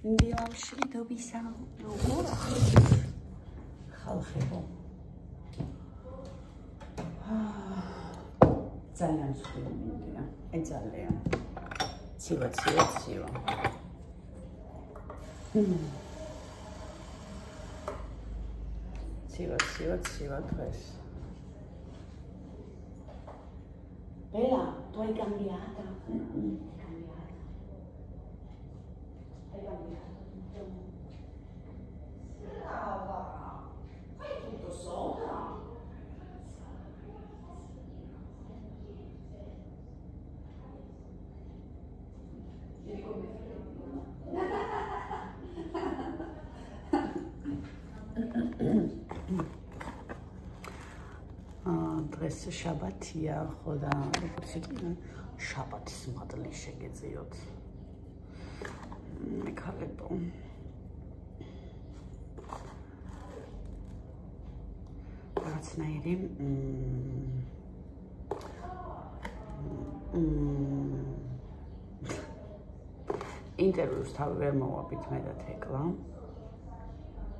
დილავშვიდობისა როგორ ხალხებო ძალიან მსხვილი მინდია ძალიან ცივა დღეს Bella, tu hai cambiata? Hai cambiato? Brava! Fai tutto sola! Vieni con me. დღეს შაბათია, ხო და როგორც იტყვიან, შაბათის მადლი შეგეძიოთ. მეკალებო. რაღაცნაირი ინტერვიუს თავი ვერ მოვაბით მე და თეკლა.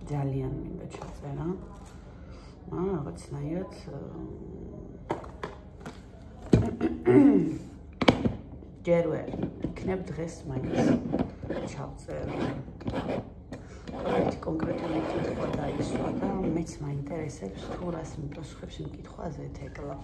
ძალიან მინდა ჩაწერა. რაღაცნაირად ჯერ ვერ იქნებ დღეს მაინც ჩავწერ ერთი კონკრეტული კითხვა დაისვა და მეც მაინტერესებს თუ რას მიპასუხებს იმ კითხვაზე თეკლა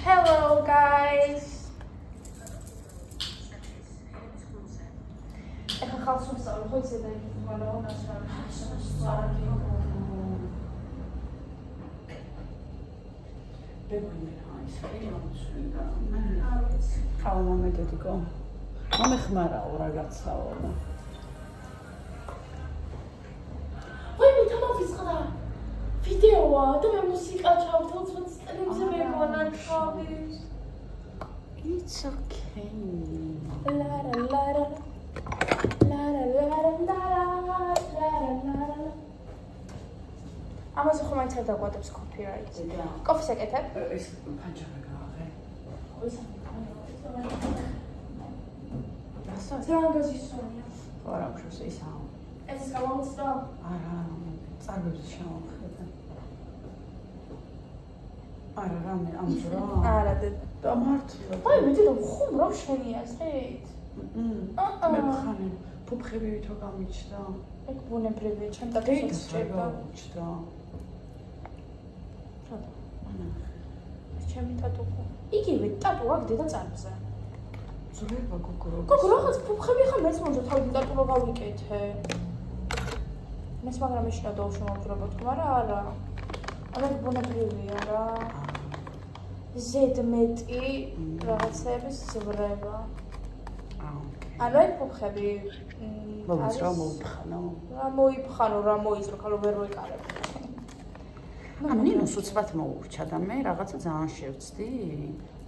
Hello guys. Ეხლა ხალხს ვსწავლობ, ხო იცი და მაგრამ უნას რა მომეხმარაო რაღაცაო და ვიდეოა და მე მუსიკა ჩავთვალ ტელევიზორზე მეგონა თავის It's okay. La la la la la la la la. ამაზე ხომ მაინც არ დაგვადებს copyright. კოფის ეკეთებ? ეს ფანჯარა გააღე. Трангазისონია. არა, ხოს ისაა. ეს გამომწდა? არა, წარბებზე შევხედე. არა, რამე ამძრა. არა, დამართლა. აი, მე და ხომ რა შენიაზრით? მე ხანი ფუფხები ვითო გამიჩდა. ეგ ბუნებრივია, ჩემ ტატუს შეჭება. ჩდა. რატო? ეს ჩემი ტატუ. იგივე ტატუ აქვს დედა წარბზე. ზრება გოგო. გოგო, რაღაც ფუფხები ხა მეც მომწო თავი ტატუ რო გავიკეთე. მეც მაგრამ ეშინა დავშემოძრებო თქო, არა. არა ბუნებრივია რა. ზედმეტი რაღაცების ზრება. ანუ აი ფუფხები არის რა მოიფხანო? რა მოიფხანო, რა მოიწრო, ხალო ვერ მოიკარებ. ანუ ნინოს უცბად მოურჩა და მე რაღაცა ძალიან შევწდი.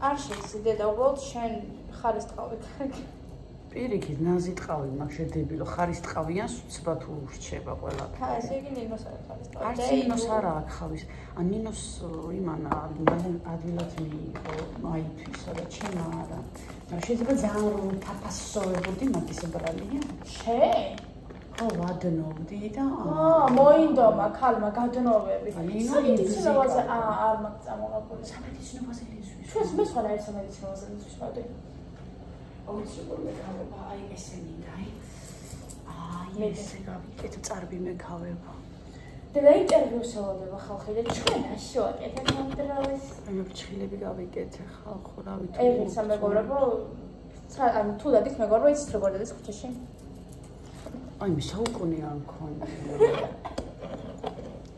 არ შევწდი დედა, უბრალოდ შენ ხარის ტყავი კარგი. პირიქით ნაზი ტყავი მაგ შედებილო ხარის ტყავიან უცბად ურჩება ყველაფერი. ხა ესე იგი ნინოს არის ხარის ტყავი. არც ნინოს არა აქ ხავის. ან ნინოს იმანა ადვილად მიიღო მაითვისა და ჩემ არა. შეიძლება ძალიან რომ თაფასოვებოდი მაგის ბრალია. შენ? ხო, ვადნობდი და მოინდომა ქალმა გადნობები. სამედიცინოზე არ მაგ წამოღებული. სამედიცინოზე ლიზვის. ჩვენს მე სხვა არის სამედიცინოზე ლიზვის ხოდი. აუცილებლად მეკავება, აი ესე მინდა, აი ესე გავიკეთ წარბი მეკავება. და ინტერვიუ შეუდება ხალხი და ჩვენ შევაკეთეთ ამ დროს. მე ფრჩხილები გავიკეთე ხალხო, რა ვიცი. ეგ სამეგობრებო, ანუ თუ დადის მეგობრებო, იცით როგორ დადის ქუჩაში? აი მე საუკუნე არ მქონია.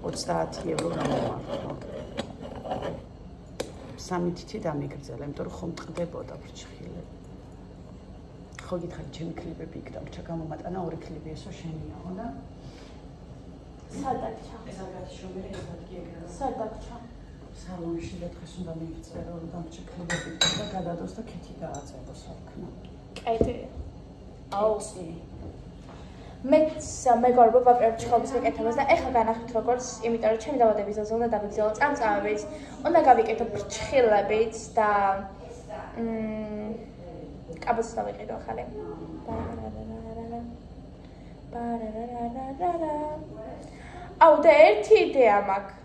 30 ევრო გამომართვა. 3 თითი დამიგრძელა, იმიტომ რომ ხომ ტყდებოდა ფრჩხილები. ხო გითხარი ჩემი კლიპები იქ დამრჩა გამომატანა 2 კლიპი ესო შენიაო და სადაგჩა ეს აგათი შრომელი ეს ადგი ეგრევა სადაგჩა სალონში და დღეს უნდა მივწერო რომ დამრჩა კლიპები და გადადოს და ქეთი დააწევო საქმე კაი აუ მეც მეგობრებო ვაკლებთ შეხობის გაკეთებას და ეხლა განახით როგორც იმიტომ რომ ჩემი დაბადების დღეს უნდა დავიგზავნო წამწამებით უნდა გავიკეთო ფრჩხილებიც და კაბოს დავიყიდო ახალი აუ და ერთი იდეა მაქვს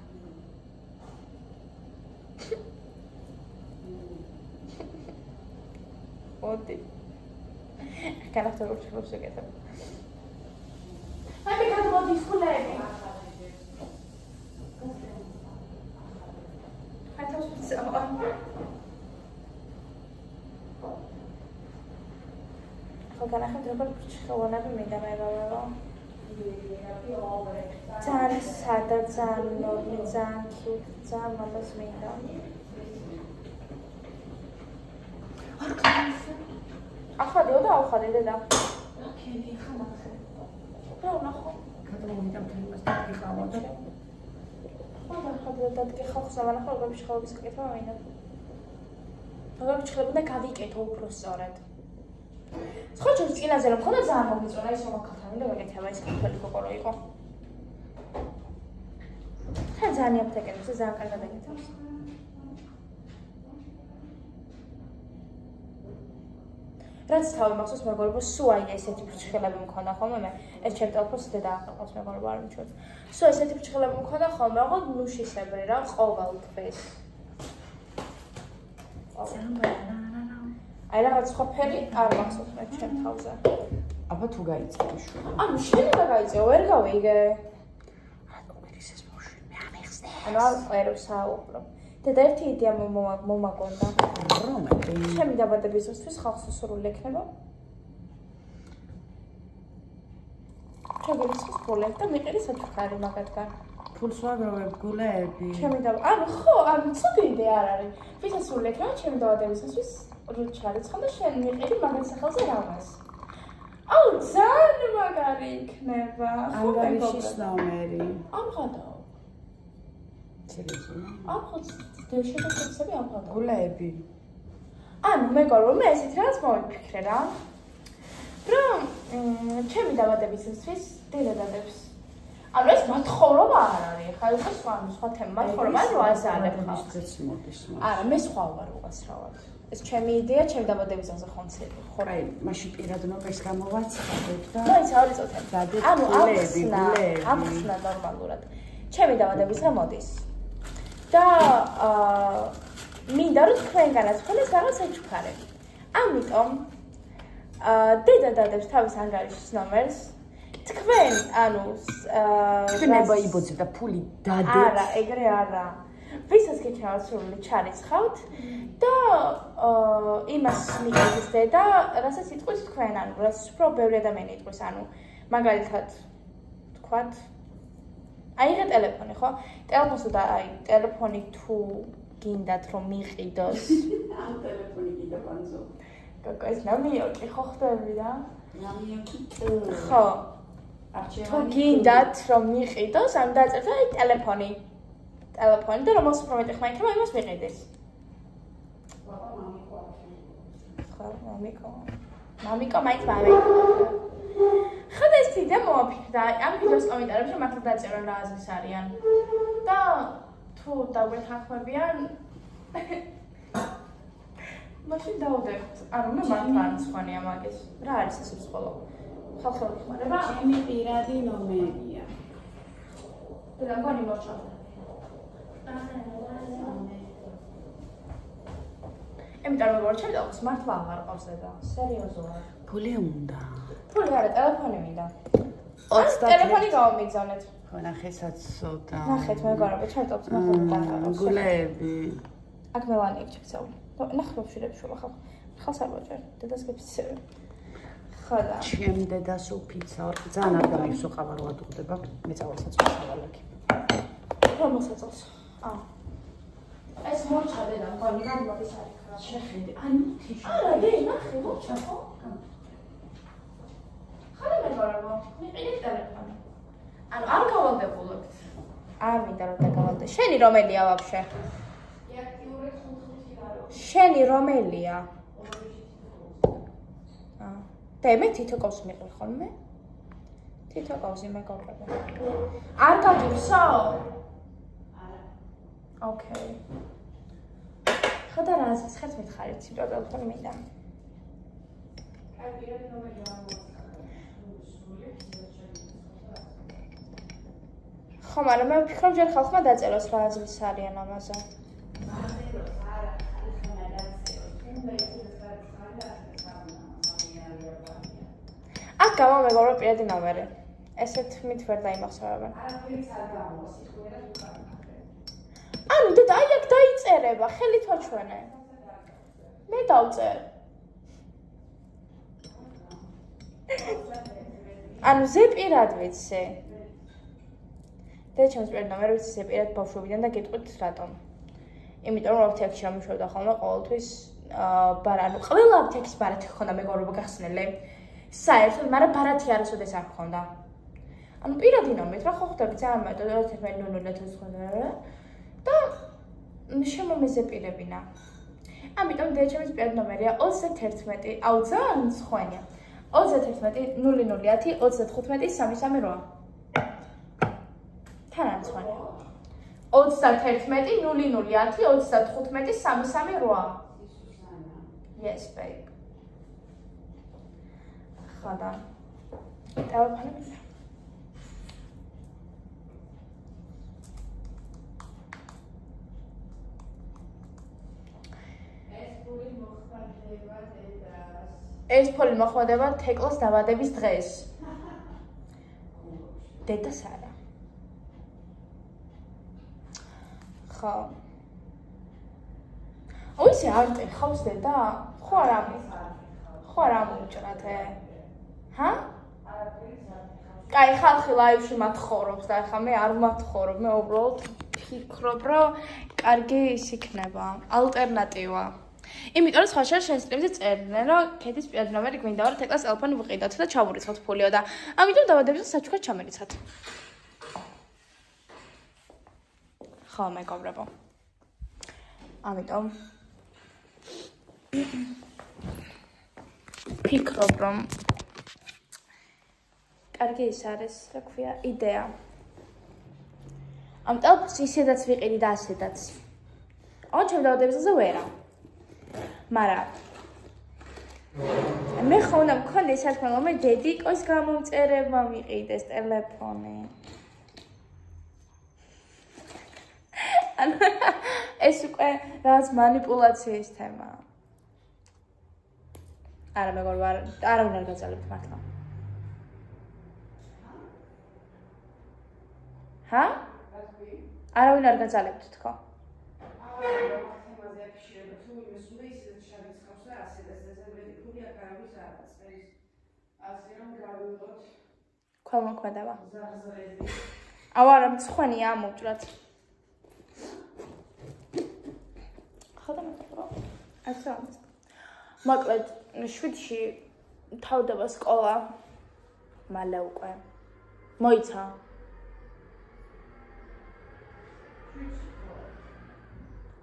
მოდი განახით როგორც შეხობს გაკეთებ Hai peccato un po' di sculetti. Hai troppo spezzato. Ho canato troppo per scivolare per me da me avevo. Zan sada zan no zan cute zan mama smita. Akhade da akhade da. Okay, khalas. რა ნახო? გადმოვიდა მთლიანად დაგიყავა და ხოდა დადგე ხალხს ამანახო როგორი შეხობის კეთება მინდა. როგორი შეხება და გავიკეთო უფრო სწორად. სხვა ჩვენს წინაზე რომ ხოდა ძალიან მომიწონა ის რომ ახალთან მინდა გაკეთება ის ქართული კოკორო იყო. ხა ძალიან აფთეკებს და ძალიან კარგად აკეთებს. რაც თავი მახსოვს მეგობრებო, სულ აი ესეთი ფრჩხილები მქონდა ხოლმე მე. ეს ჩემ ტელეფონს დედა აყავს მეგობრებო, არ მიჩვენს. სულ ესეთი ფრჩხილები მქონდა ხოლმე, ოღონდ ნუშისებრი რა, ყოველ დღეს. აი რაღაც სხვა ფერი არ მახსოვს მე ჩემ თავზე. აბა თუ გაიწევი შვილი. ანუ შეიძლება გაიწევო, ვერ გავიგე. რატომ ერის ეს მოშვი? მე ამეხსნე. ანუ არ ყვერებს საუბრო. და ერთი იდეა მომაგონდა. რომელი? ჩემი დაბადებისთვის ხალხს სურვილი ექნება. შეგეცეს ფულები და მიყირი საჩუქარი მაგათგან. ფულს ვაგროვებ გულეები. ჩემი ანუ ხო, ანუ ცუდი იდეა არ არის. ვისაც სურვილი ექნება ჩემი დაბადებისთვის რუჩარიცხო და შენ მიყირი მაგათ სახელზე რამას. აუ ძალიან მაგარი იქნება. ანგარიშის ნომერი. ამღადაო. სერიოზულად? ამღაც შეფასებები ამღადაო. გულეები. ანუ მეგობრებო, მე ესეთ რაღაც მოვიფიქრე რა. რომ ჩემი დაბადებისთვის დედადადებს. ანუ ეს მათხოვრობა არ არის, ხა ეს სხვა თემა მათხოვრობა არ ვაზარებ ხალხს. არა, მე სხვა ვარ უასრავად. ეს ჩემი იდეა, ჩემი დაბადების დღეზე ხონცები. ხო, აი, მაშინ პირადნობას გამოვაცხადებ და მაინც არ იწოთებ. ანუ ახსნა ნორმალურად. ჩემი დაბადების დღე მოდის. და მინდა რომ თქვენგანაც ხონდეს რაღაც საჩუქარები. ამიტომ დედადადებს თავის ანგარიშის ნომერს. თქვენ, ანუ თქვენება იბოძეთ და ფული დადეთ. არა, ეგრე არა. ვისაც გეჩვენათ სურვილი ჩარიცხავთ და იმას მიგეს დედა, რასაც იტყვის თქვენ, ანუ რაც უფრო ბევრი ადამიანი იტყვის, ანუ მაგალითად თქვათ აი რა ტელეფონი ხო? ტელეფონს და აი ტელეფონი თუ გინდათ რომ მიყიდოს. ამ ტელეფონი გინდა პანზო. კაკა ეს ნამიოკი ხო ხდები რა? ნამიოკი. ხო. არჩევანი. თუ გინდათ რომ მიყიდოს, ამ დაწერთ აი ტელეფონი. ტელეფონი და რომ მოსპრომეტი ხმა იქნება, იმას მიყიდეს. ხო, მამიკო მაინც მამიკო. ხოდა ეს იდეა მოვაფიქრდა, ამ ვიდეოს კომენტარებში მართლა დაწერონ რა აზრის არიან. და თუ დაგვეთანხმებიან მაშინ დავუდებთ. ანუ მე მართლა არ მწვანია მაგის. რა არის ეს უცხოლო? ხალხი ხმარება? ჩემი პირადი ნომერია. და გონი მოჩა. იმიტომ რომ მეგობრებო, ჩემი ტელეფონს მართლა აღარ ყავს და სერიოზულად. ფული უნდა. ფული არა, ტელეფონი მინდა. 30 ტელეფონი გავამიგზავნეთ. ხო, ნახესაც ცოტა. ნახეთ მეგობრებო, ჩემი ტელეფონს მართლა აღარ. გულეები. აქ მე ვანიებ ჩიქცეული. ნახე ვშურებ შულა ხალხ. ხალხს არ ვაჭერ, დედას გეფიცები. ხო და ჩემი დედას უფიცა, ძალიან არ გამიხსო ყავა რო ადუღდება, მე წავალსაც ვსავალაკი. რომ მოსაწოს. აა. ეს მოჩადე და მგონი რა მოდის არის. შეხედე. ანუ თიშა. არა, დე, ნახე, მოჩა ხო? მეგობრებო, მიყიდეთ ტელეფონი. ანუ არ გავალდებულებთ. არ მინდა რომ დაგავალდე. შენი რომელია ვაფშე? შენი რომელია? და მე თითო კოვს მიყრი ხოლმე? თითო კოვსი მეგობრებო. არ გაგივსო? არა. ოკეი. ხოდა რა ხერხს მითხარით ციტო ტელეფონი მინდა. ხო, მაგრამ მე ვფიქრობ ჯერ ხალხმა დაწეროს რა აზრის არიან ამაზე. აქ გამომეგობრა პირადი ნომერი. ესეთ მით ვერ დაიმახსოვრებენ. ანუ და აი აქ დაიწერება, ხელით ვაჩვენე. მე დავწერ. ანუ ზეპირად ვიცი. და ჩემს პირად ნომერი ვიცი ზეპირად ბავშვობიდან და გეტყვით რატომ. იმიტომ რომ აფთიაქში რომ მშვენდა ხოლმე ყოველთვის ანუ ყველა აფთიაქის ბარათი ჰქონდა მეგობრებო გახსნილი. საერთოდ, მაგრამ ბარათი არასოდეს არ ჰქონდა. ანუ პირადი ნომრით რა ხო ხვდები ძალიან მეტად 11:00 და შემომეზეპირებინა. ამიტომ და ჩემს პირადი ნომერია 31 აუ ძალიან სხვენია. 31 010 35 338. თან არ სხვენია. 31 010 35 338. Yes, babe. ხოდა. ტელეფონი. ეს ფული მოხდება თეკლას დაბადების დღეს. დედას არა. ხო. ოიცი არტი ხავს დედა? ხო არა. ხო არა მოუჭრათე. ჰა? კაი, ხალხი ლაივში მათხოვრობს და ახლა მე არ მათხოვრობ. მე უბრალოდ ფიქრობ, რომ კარგი ის იქნება, ალტერნატივა. იმიტომ რომ სხვა შენ სტრიმზე წერდნენ, რომ ქეთის პირადი ნომერი გვინდა რომ თეკლას ტელეფონი ვიყიდოთ და ჩავურიცხოთ ფულიო და ამიტომ დაბადების საჩუქრად ჩამერიცათ. ხო, მეგობრებო. ამიტომ ფიქრობ, რომ კარგი ის არის, რა ქვია, იდეა. ამ ტელეფონს ისედაც ვიყიდი და ასედაც. აუ, ჩემ დაბადების დღეზე ვერა. მაგრამ მე ხონა მქონდა ის საქმე, რომ მე დედიკოს გამომწერება მიყიდეს ტელეფონი. ეს უკვე რაღაც მანიპულაციის თემაა. არა მეგობრებო, არავინ არ გაწალებთ მართლა. ჰა? არავინ არ გაწალებთ თქო. ქველმოქმედება. აუ არა მცხვენია ამოვჭრათ. ხოდა მეთქვა. ასე. მოკლედ 7-ში თავდება სკოლა. მალე უკვე მოიცა.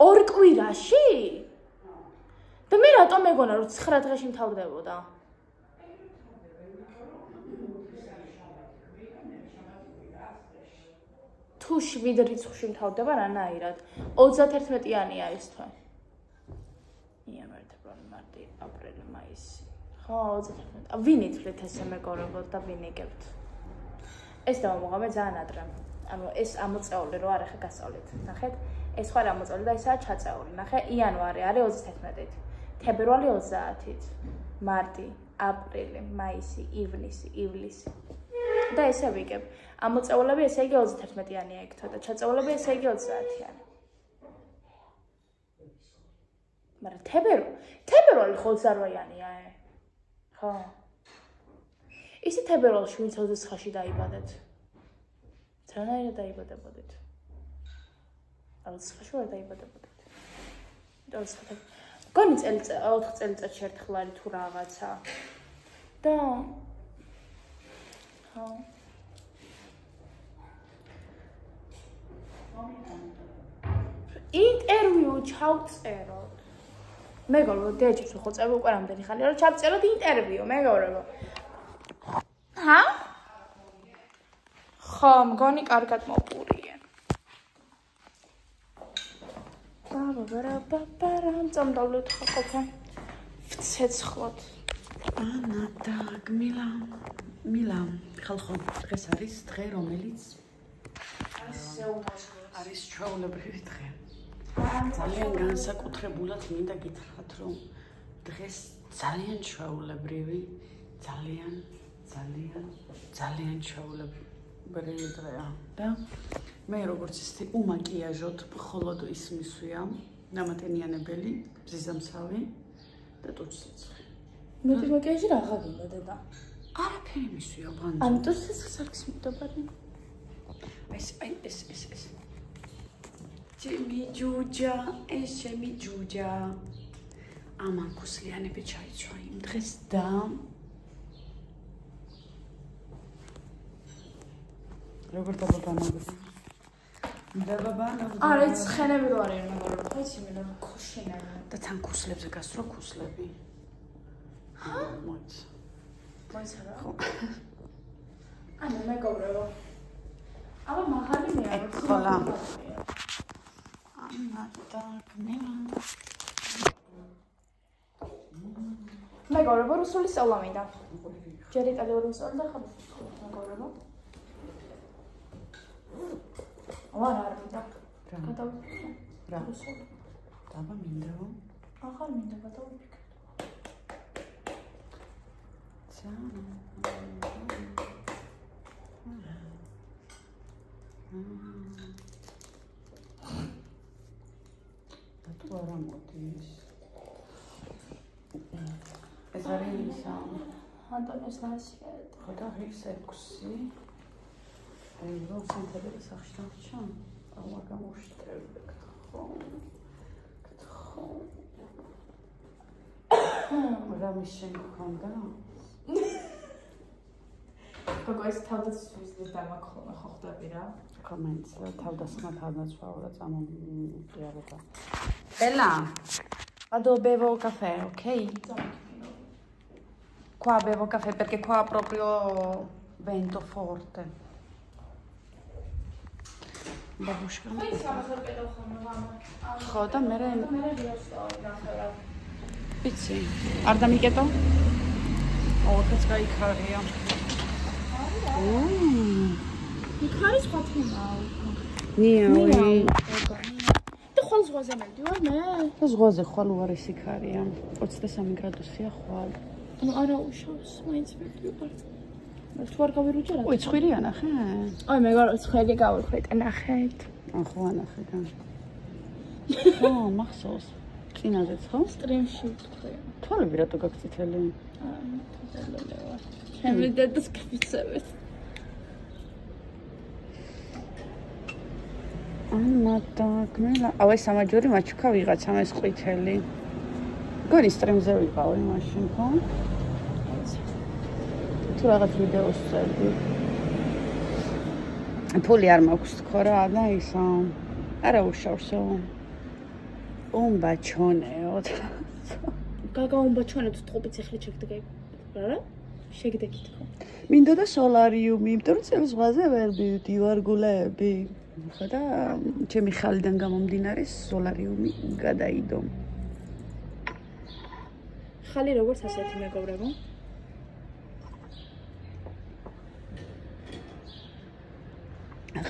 ორ კვირაში? და მე რატომ მეგონა რომ 9 დღეში მთავრდებოდა? თუ 7 რიცხვში მთავრდება რანაირად? 31-იანია ეს თვე. იანვარი, თებერვალი, მარტი, აპრილი, მაისი. ხო, 31. ვინ ითვლით ესე მეგობრებო და ვინ იგებთ? ეს დავამოღამე ძალიან ადრე. ანუ ეს ამოწეული რო არ ახლა გასწავლეთ. ნახეთ? ეს ხო არ ამოწეული და ესაა ჩაწეული. ნახე, იანვარი არის 31-ით. თებერვალი 30-ით. მარტი, აპრილი, მაისი, ივნისი, ივლისი. და ესე ვიგებ. ამოწეულები ესე იგი 31-იანია იქ და ჩაწეულები ესე იგი 30-იანი. მაგრამ თებერვალი 28-იანია. ხო. ისე თებერვალში ვინც 29-ში დაიბადეთ. რანაირად დაიბადებოდით? 29-ში ვერ დაიბადებოდით. 29-ში. გონი 4 წელიწადში ერთხელ არის თუ რაღაცა. და ხო. ინტერვიუ ჩავწეროთ. მეგობრებო, დეჯებს ხო წერო უკვე რამდენი ხანია რომ ჩავწეროთ ინტერვიუ, მეგობრებო. ჰა? ხო, მგონი კარგად მოპურია. ბაბარაბაბარამ წამდავლეთ ხალხო. ვცეცხლოთ. ანა და მილა ხალხო, დღეს არის დღე, რომელიც არის ჩვეულებრივი დღე. ძალიან განსაკუთრებულად მინდა გითხრათ, რომ დღეს ძალიან ჩვეულებრივი, ძალიან ჩვეულებრივი დღეა და მე როგორც ისეთი უმაკიაჟოდ მხოლოდ ის მისვია დამატენიანებელი, ზიზამსავი და ტუჩსიცხე. მე მაგაჟი რა გაგინდა დედა? არაფერი მისვია ბანძო. ამ ტუჩსიცხეს მიდობარი. ეს. ჩემი ჯუჯა. ამან ქუსლიანები ჩაიცვა იმ დღეს და როგორ დაბაბანები? არა, ეს ხენები რო არიან, მაგრამ ხო იცი მე რა ქუშინაა. და თან ქუსლებზე გასწრო ქუსლები. მოიც. რა? ანა მეგობრებო. აბა მაღალი მეა. ხოლა. ანა და კმელა. მეგობრებო, რუსული სწავლა მინდა. ჯერ იტალიურად სწავლე და ხომ მეგობრებო. არა მინდა. გადავიფიქრე. რა? რუსული. დაბა მინდა. აღარ მინდა გადავიფიქრე. თუ არა მოდის. ეს არის ანტონიოს ნასიერი. ხო და ის 6. რო სენტები სახში დავჭამ. ამა გამოშტერბე ხო. რა მისცენ გქონდა? გოგო ეს თავდასხმის დამაქონა ხო ხდები რა? კომენტს თავდასხმა თავდაცვალა და წამოყიარება. Bella, vado bevo caffè, ok? Qua bevo caffè perché qua proprio vento forte. Babushka. ხო და მე ვიცი. არ დამიკეტო? ოქაც გაიქარია. იქ არის სხვა თემაა. ნიავი. და ხვალ ზღვაზე მივდივარ მე. და ზღვაზე ხვალ უარესი ქარია. 23 გრადუსია ხვალ. არა უშავს, მაინც მივდივარ. თუ არ გავირუჯერა? ой, ცხვირი ანახე? აი მეგობრებო, ცხვირი გავიხვით, ნახეთ. ხო, ანახე გან. ხო, მახსოვს. წინაზეც ხო? სტრიმში ვთქვი. თვალები რატო გაგწითელი? აა, ჩემი დედას კაფიცებით. ამა და კმელა. აუ ეს სამაჯური მაჩუქა ვიღაცა ეს ყვითელი. გონი სტრიმზე ვიყავი მაშინ ხო? თუ რაღაც ვიდეოს წერდი. ფული არ მაქვს თქო რა და ისა. არა უშავსო. უმბაჩონეო. გაგა უმბაჩონეო თყობიც ეხლა შეგდგე. რა? შეგდეგი თქო. მინდოდა სოლარიუმი, იმიტომ რომ წელს ზღვაზე ვერ მივდი ვარგულეები. ხო და ჩემი ხალიდან გამომდინარე სოლარიუმი გადაიდო. ხალი როგორც ასეთი მეგობრებო?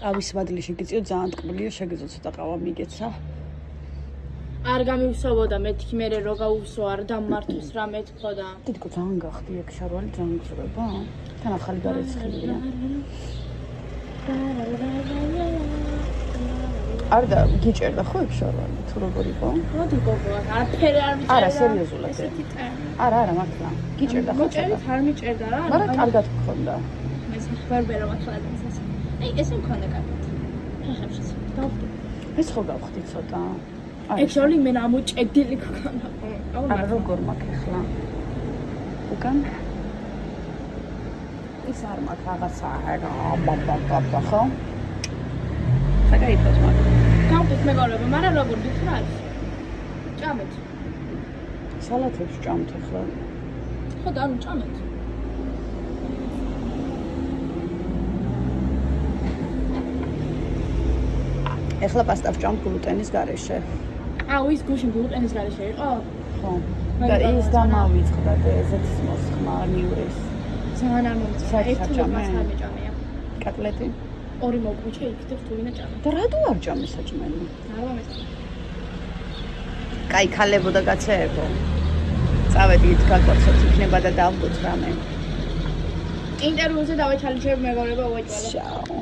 ყავის მადლი შეგიწიო ძალიან ტკბილია, შეგეძლო ცოტა ყავა მიგეცა. არ გამივსავოდა მეთქი მე რო გაუსო არ დამმართვის რა მეთქო და დიდკო ძალიან გახდი ეგ შარვალი ძალიან იწრება. თან ახალი გარეცხილია. არ და გიჭერდა ხო ეგ შარვალი თუ როგორ იყო? მოდი გოგო, არაფერი არ მიჭერდა. არა, სერიოზულად. არა, მართლა. გიჭერდა ხო? მოჭერით არ მიჭერდა რა. მაგრამ კარგად გქონდა. ეს ხარბერო მართლა ეს. აი, ესე მქონდა კარგად. ხახებში დავხდი. ეს ხო გავხდი ცოტა. Actually მე ამოჭედილი გქონდა. არა, როგორ მაქვს ახლა? უკან? ის არ მაქვს რაღაცა ბაბა ხო? საკაიფოს მაქვს. გავხდით მეგობრებო, მაგრამ როგორ გითხრათ? ჭამეთ. სალათებს ჭამთ ახლა. ხო და ანუ ჭამეთ. ეხლა პასტას ჭამთ გლუტენის გარეშე. აუ ის გუშინ გლუტენის გარეშე იყო? ხო. და ის დამავიწყდა და ესეც მოსხმა ნიურის. ძალიან არ მომწონს. ერთი მასა მეჭამეა. კოტლეტი? ორი მოვკვიჩე იქით თუ ვინა ჭამე. და რატო არ ჭამე საჭმელი? არ მომეწონა. კაი ქალებო და კაცებო. წავედით გაკოცოთ იქნება და დავდოთ რამე. ინტერვიუზე დავეჩალიჩებ მეგობრებო უეჭვალე. ჩაო.